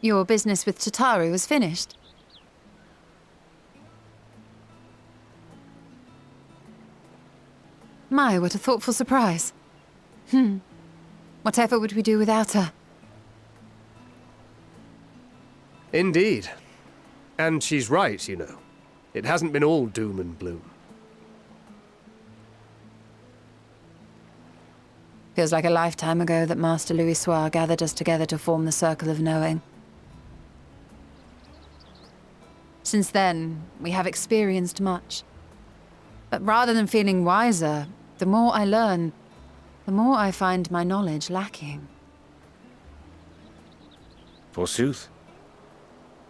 Your business with Tataru was finished. My, what a thoughtful surprise. Whatever would we do without her? Indeed. And she's right, you know. It hasn't been all doom and gloom. Feels like a lifetime ago that Master Louis Soir gathered us together to form the Circle of Knowing. Since then, we have experienced much. But rather than feeling wiser, the more I learn, the more I find my knowledge lacking. Forsooth.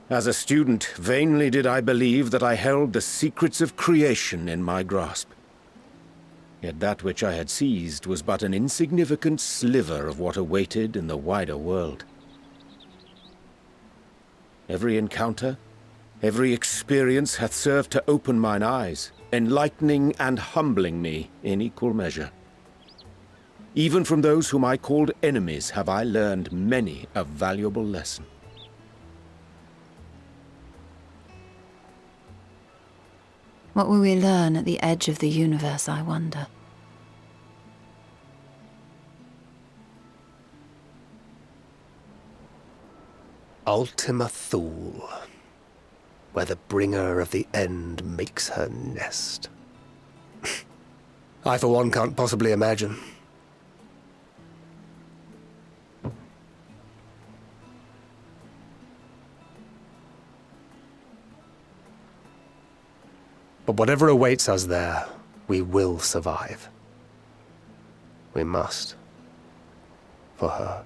As a student, vainly did I believe that I held the secrets of creation in my grasp. Yet that which I had seized was but an insignificant sliver of what awaited in the wider world. Every encounter, every experience hath served to open mine eyes, enlightening and humbling me in equal measure. Even from those whom I called enemies have I learned many a valuable lesson. What will we learn at the edge of the universe, I wonder? Ultima Thule, where the bringer of the end makes her nest. I, for one, can't possibly imagine. But whatever awaits us there, we will survive. We must. For her.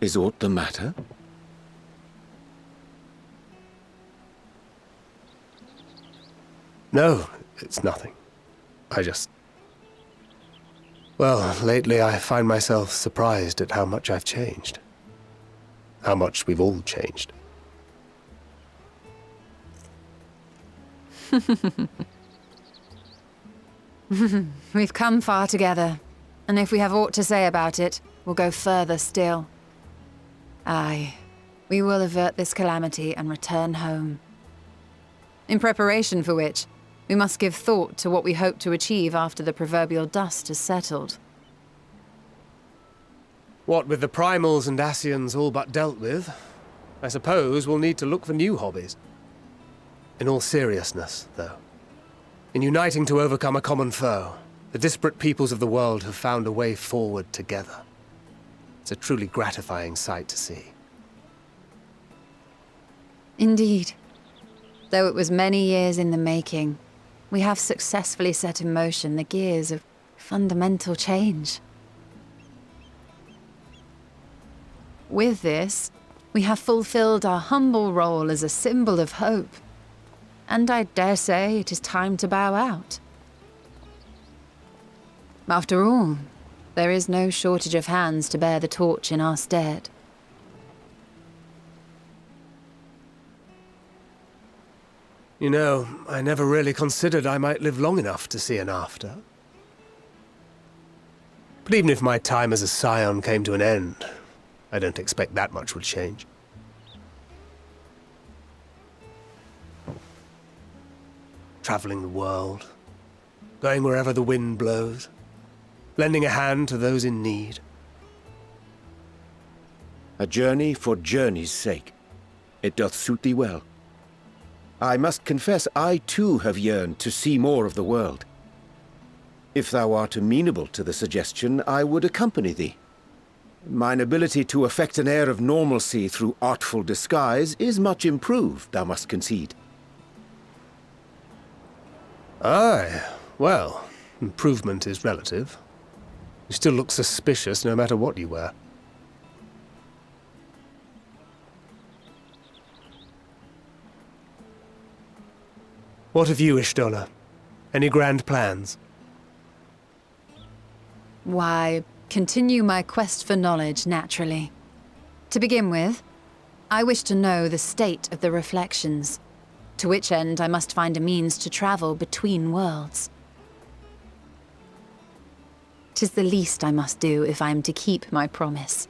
Is aught the matter? No, it's nothing. Well, lately I find myself surprised at how much I've changed. How much we've all changed. We've come far together, and if we have aught to say about it, we'll go further still. Aye, we will avert this calamity and return home. In preparation for which, we must give thought to what we hope to achieve after the proverbial dust has settled. What with the primals and Ascians all but dealt with, I suppose we'll need to look for new hobbies. In all seriousness, though, in uniting to overcome a common foe, the disparate peoples of the world have found a way forward together. It's a truly gratifying sight to see. Indeed. Though it was many years in the making, we have successfully set in motion the gears of fundamental change. With this, we have fulfilled our humble role as a symbol of hope. And I dare say it is time to bow out. After all, there is no shortage of hands to bear the torch in our stead. You know, I never really considered I might live long enough to see an after. But even if my time as a scion came to an end, I don't expect that much would change. Traveling the world, going wherever the wind blows, lending a hand to those in need. A journey for journey's sake. It doth suit thee well. I must confess I too have yearned to see more of the world. If thou art amenable to the suggestion, I would accompany thee. Mine ability to affect an air of normalcy through artful disguise is much improved, thou must concede. Aye, well, improvement is relative. You still look suspicious no matter what you wear. What of you, Ishtola? Any grand plans? Why, continue my quest for knowledge naturally. To begin with, I wish to know the state of the reflections, to which end I must find a means to travel between worlds. 'Tis the least I must do if I am to keep my promise.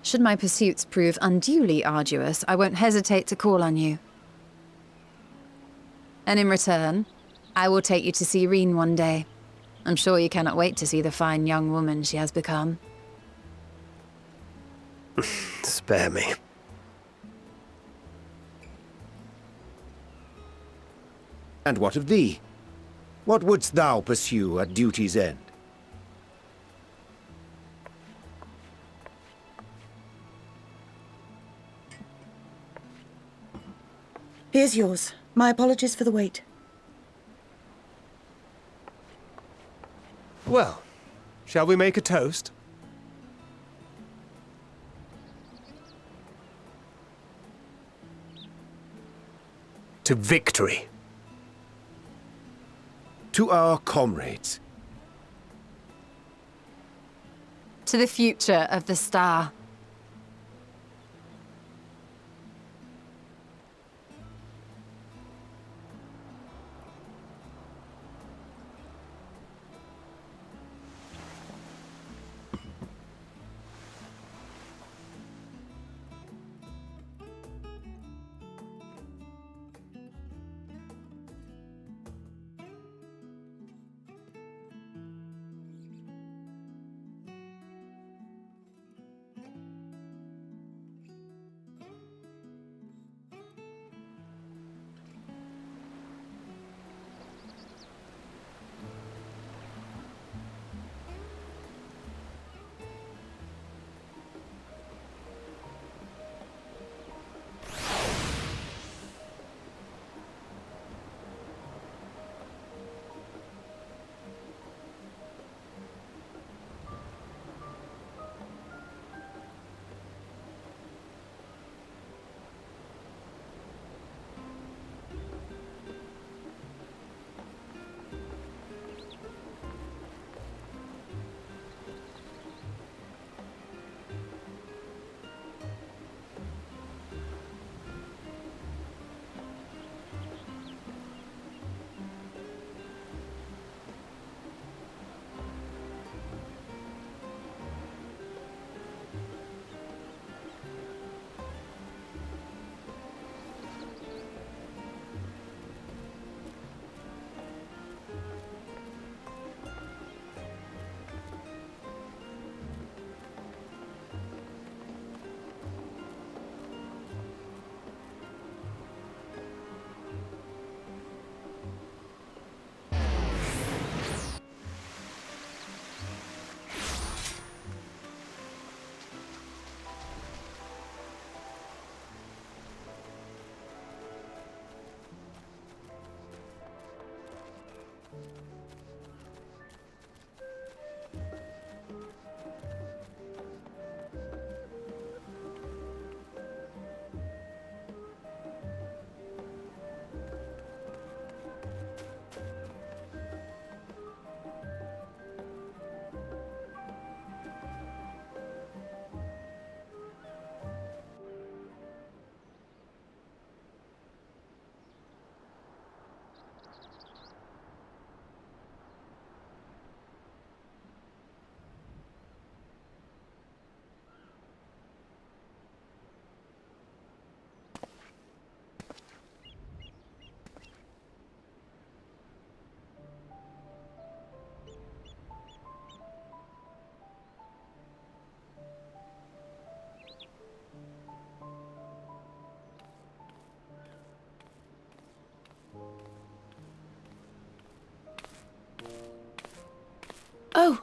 Should my pursuits prove unduly arduous, I won't hesitate to call on you. And in return, I will take you to see Reen one day. I'm sure you cannot wait to see the fine young woman she has become. Spare me. And what of thee? What wouldst thou pursue at duty's end? Here's yours. My apologies for the wait. Well, shall we make a toast? To victory. To our comrades. To the future of the star. Oh!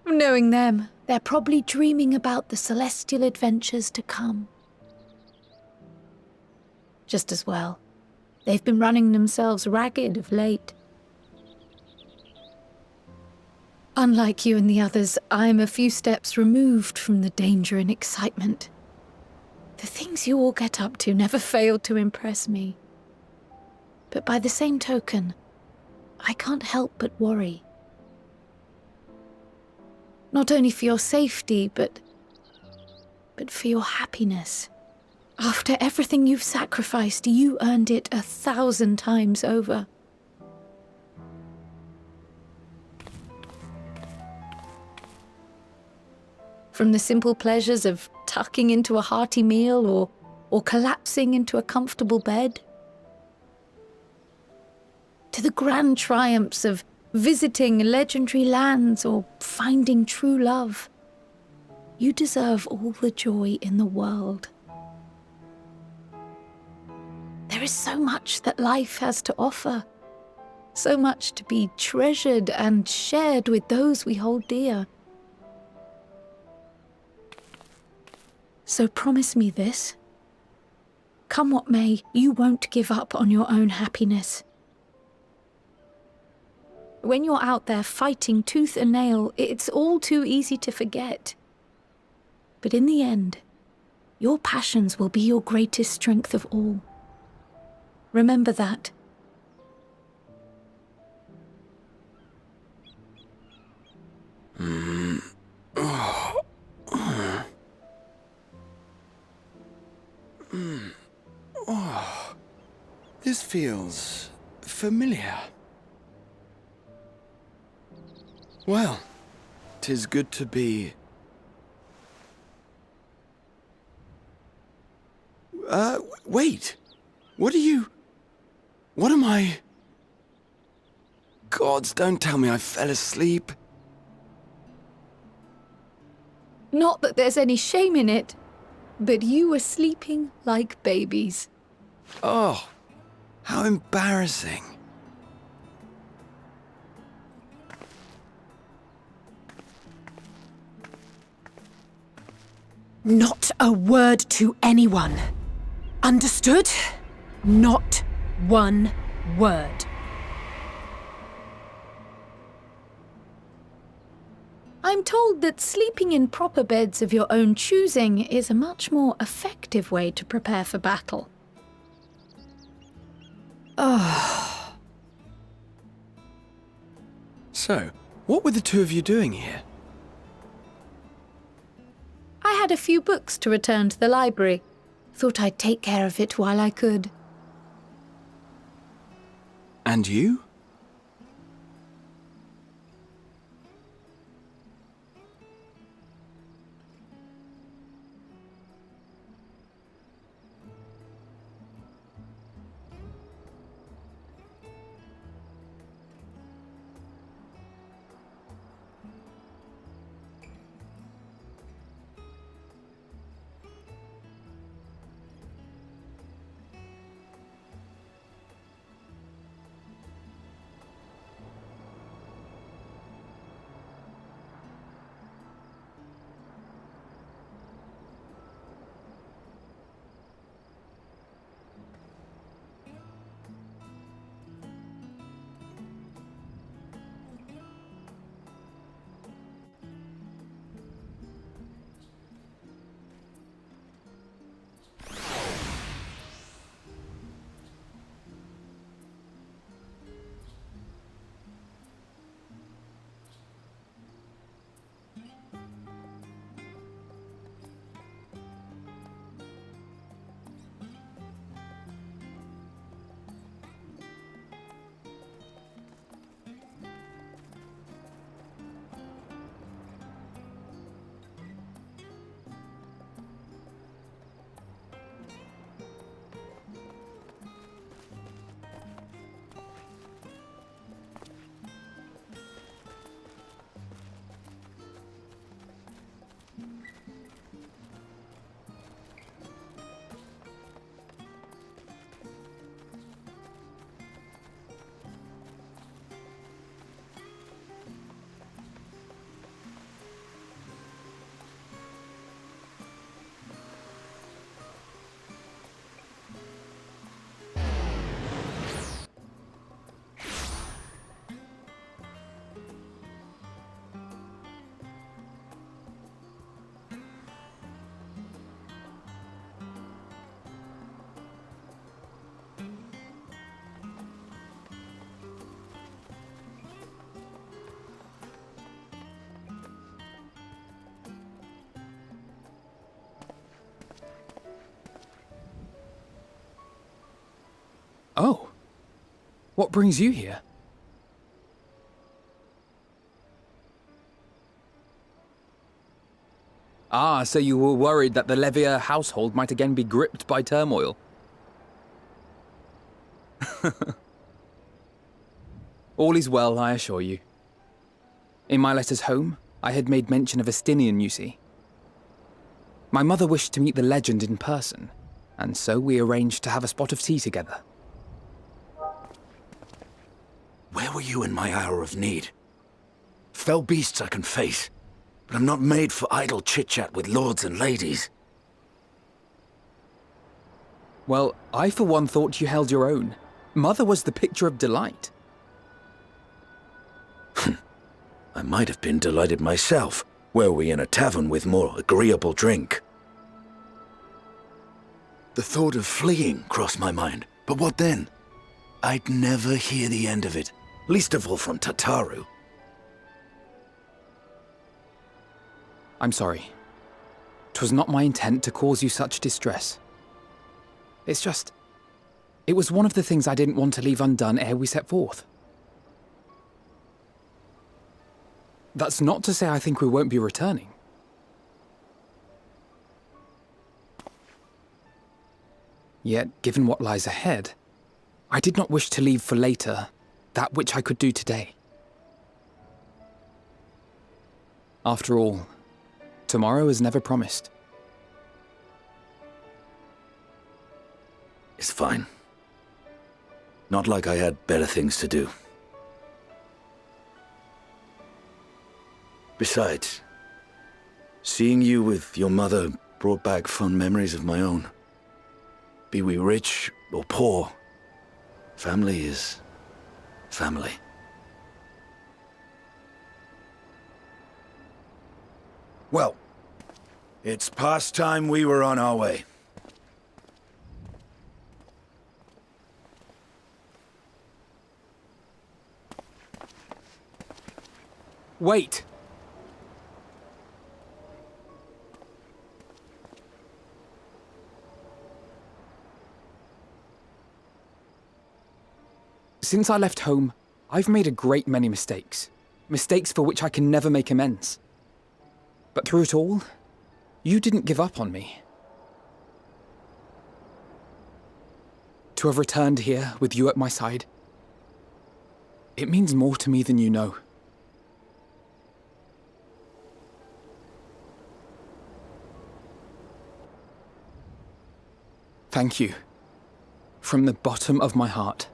Knowing them, they're probably dreaming about the celestial adventures to come. Just as well. They've been running themselves ragged of late. Unlike you and the others, I'm a few steps removed from the danger and excitement. The things you all get up to never fail to impress me. But by the same token, I can't help but worry. Not only for your safety, but for your happiness. After everything you've sacrificed, you earned it 1,000 times over. From the simple pleasures of tucking into a hearty meal or collapsing into a comfortable bed, to the grand triumphs of visiting legendary lands or finding true love, you deserve all the joy in the world. There is so much that life has to offer, so much to be treasured and shared with those we hold dear. So promise me this. Come what may, you won't give up on your own happiness. When you're out there fighting tooth and nail, it's all too easy to forget. But in the end, your passions will be your greatest strength of all. Remember that. This feels familiar. Well, 'tis good to be... wait! What am I... Gods, don't tell me I fell asleep. Not that there's any shame in it, but you were sleeping like babies. Oh, how embarrassing. Not a word to anyone. Understood? Not one word. I'm told that sleeping in proper beds of your own choosing is a much more effective way to prepare for battle. So, what were the two of you doing here? I had a few books to return to the library. Thought I'd take care of it while I could. And you? What brings you here? Ah, so you were worried that the Levier household might again be gripped by turmoil. All is well, I assure you. In my letters home, I had made mention of Estinian, you see. My mother wished to meet the legend in person, and so we arranged to have a spot of tea together. Where were you in my hour of need? Fell beasts I can face, but I'm not made for idle chit-chat with lords and ladies. Well, I for one thought you held your own. Mother was the picture of delight. I might have been delighted myself, were we in a tavern with more agreeable drink. The thought of fleeing crossed my mind, but what then? I'd never hear the end of it, least of all from Tataru. I'm sorry. 'Twas not my intent to cause you such distress. It's just... it was one of the things I didn't want to leave undone ere we set forth. That's not to say I think we won't be returning. Yet, given what lies ahead, I did not wish to leave for later that which I could do today. After all, tomorrow is never promised. It's fine. Not like I had better things to do. Besides, seeing you with your mother brought back fond memories of my own. Be we rich or poor, family is family. Well, it's past time we were on our way. Wait! Since I left home, I've made a great many mistakes. Mistakes for which I can never make amends. But through it all, you didn't give up on me. To have returned here with you at my side, it means more to me than you know. Thank you. From the bottom of my heart.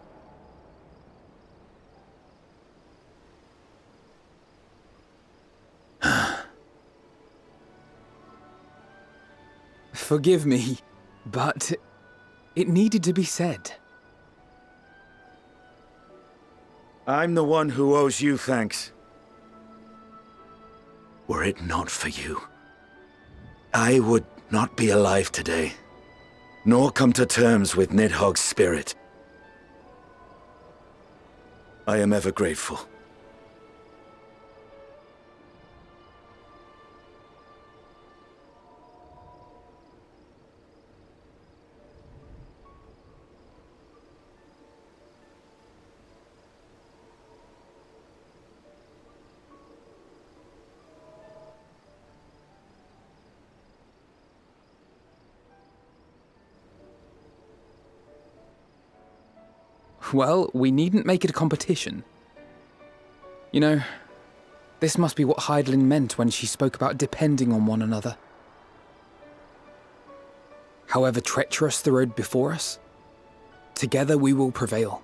Forgive me, but it needed to be said. I'm the one who owes you thanks. Were it not for you, I would not be alive today, nor come to terms with Nidhogg's spirit. I am ever grateful. Well, we needn't make it a competition. You know, this must be what Heidelin meant when she spoke about depending on one another. However treacherous the road before us, together we will prevail.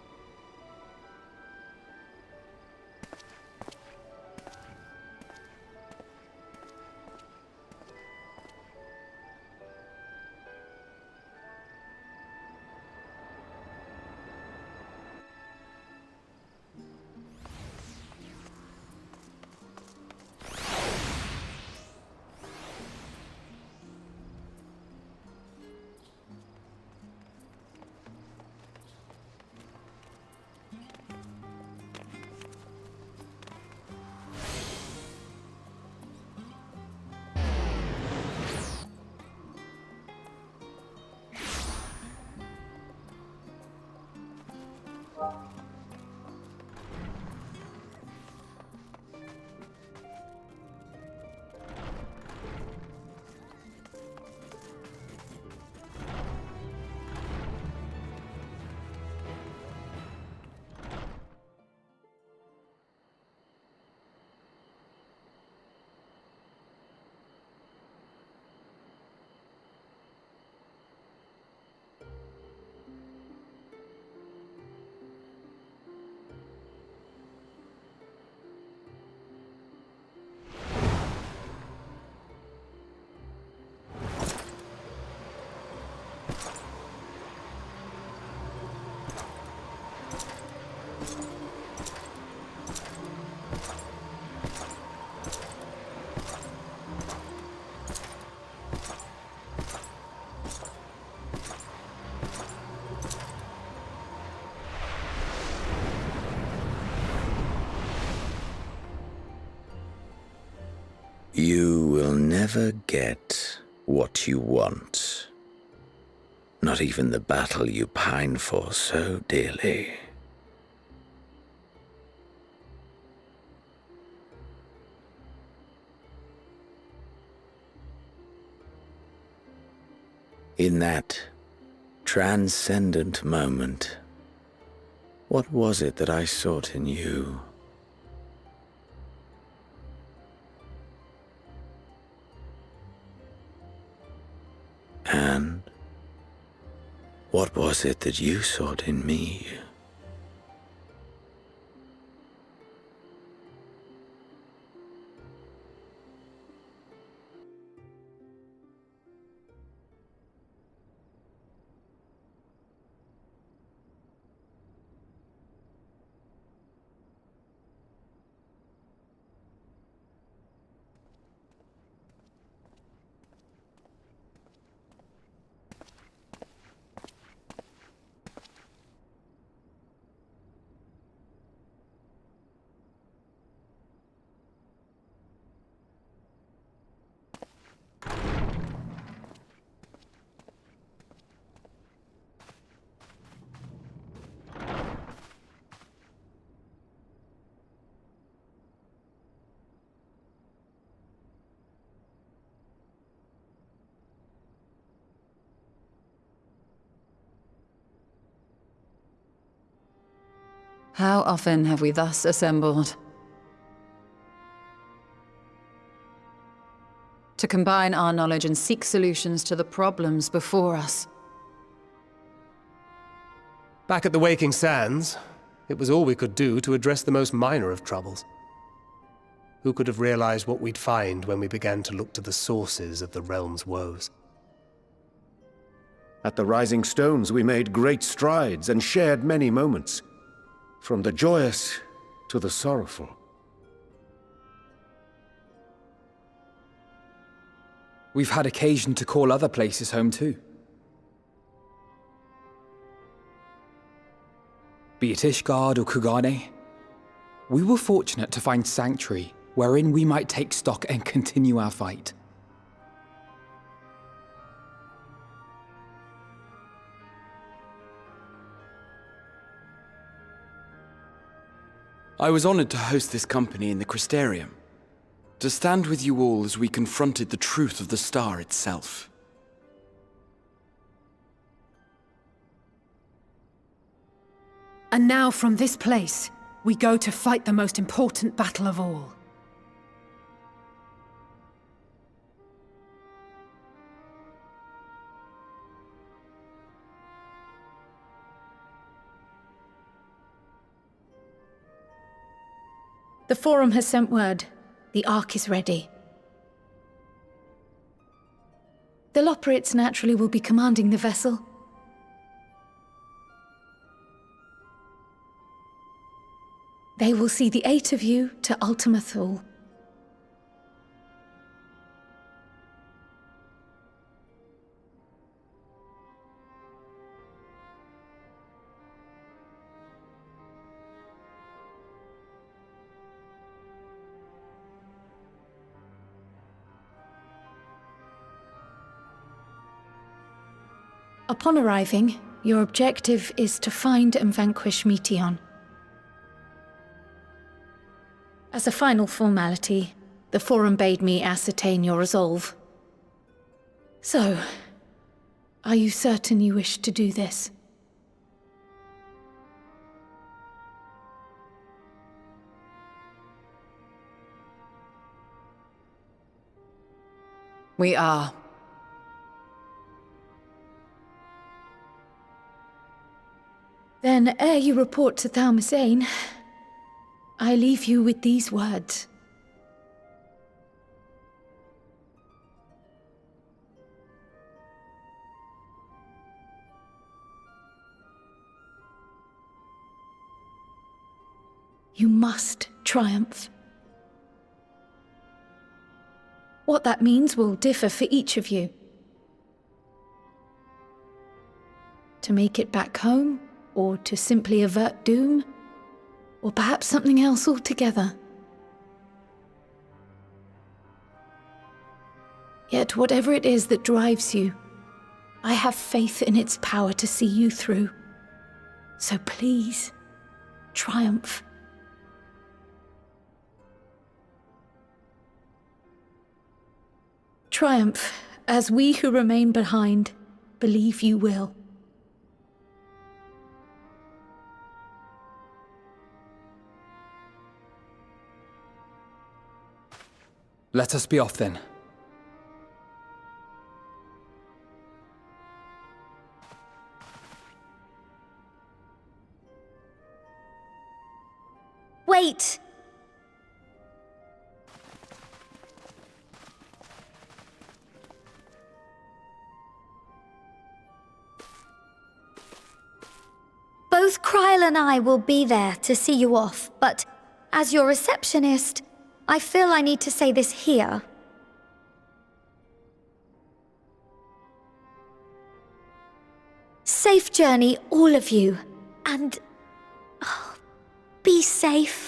You will never get what you want. Not even the battle you pine for so dearly. In that transcendent moment, what was it that I sought in you? And what was it that you sought in me? How often have we thus assembled? To combine our knowledge and seek solutions to the problems before us. Back at the Waking Sands, it was all we could do to address the most minor of troubles. Who could have realized what we'd find when we began to look to the sources of the realm's woes? At the Rising Stones, we made great strides and shared many moments, from the joyous to the sorrowful. We've had occasion to call other places home too. Be it Ishgard or Kugane, we were fortunate to find sanctuary wherein we might take stock and continue our fight. I was honored to host this company in the Crystarium, to stand with you all as we confronted the truth of the star itself. And now from this place, we go to fight the most important battle of all. The Forum has sent word. The Ark is ready. The Loporrits naturally will be commanding the vessel. They will see the 8 of you to Ultima Thule. Upon arriving, your objective is to find and vanquish Meteion. As a final formality, the Forum bade me ascertain your resolve. So, are you certain you wish to do this? We are. Then, ere you report to Thalmasane, I leave you with these words. You must triumph. What that means will differ for each of you. To make it back home, or to simply avert doom, or perhaps something else altogether. Yet whatever it is that drives you, I have faith in its power to see you through. So please, triumph. Triumph, as we who remain behind believe you will. Let us be off then. Wait! Both Kryle and I will be there to see you off, but as your receptionist, I feel I need to say this here. Safe journey, all of you, and be safe.